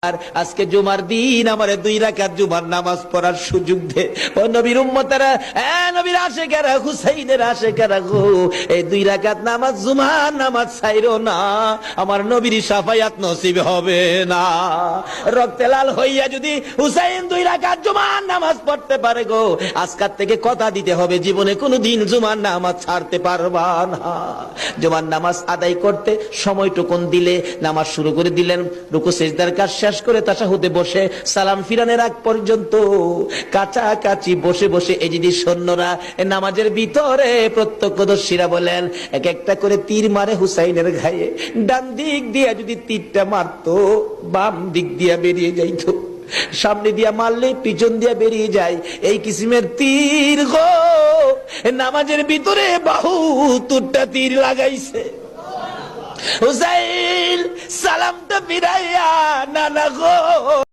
আর আজকে জুমার দিন আমারে 2 রাকাত জুমার নামাজ পড়ার সুযোগ দে। ও নবীর উম্মতেরা, নবীর আশিকেরা, হুসাইনের আশিকেরা গো, এই 2 রাকাত নামাজ জুমার নামাজ ছাইরো না, আমার নবীর শাফায়াত নসিব হবে না। রক্তে লাল হইয়া যদি হুসাইন 2 রাকাত জুমার নামাজ পড়তে পারে গো, আজকাল থেকে কথা দিতে হবে জীবনে কোনোদিন জুমার নামাজ ছাড়তে পারবা না। জুমার নামাজ আদায় করতে সময়টুকুন দিলে নামাজ শুরু করে দিলেন, রুকু সিজদার কাজ শেষ করে তাশাহুদে বসে সালাম ফিরানোর আগ পর্যন্ত কাছাকাছি বসে বসে এই যদি সৈন্যরা নামাজের ভিতরে প্রত্যক্ষদর্শীরা বলেন এক একটা করে তীর মারে হুসাইনের গায়ে, ডান দিক দিয়ে যদি তীরটা মারতো বাম দিক দিয়ে বেরিয়ে যাইতো, সামনে দিয়া মারলে পিছন দিয়া বেরিয়ে যায়, এই কিসিমের তীর গো নামাজের ভিতরে বাহুতুরটা তীর লাগাইছে। হুসাইন সালামটা ফিরাইয়া নানা গো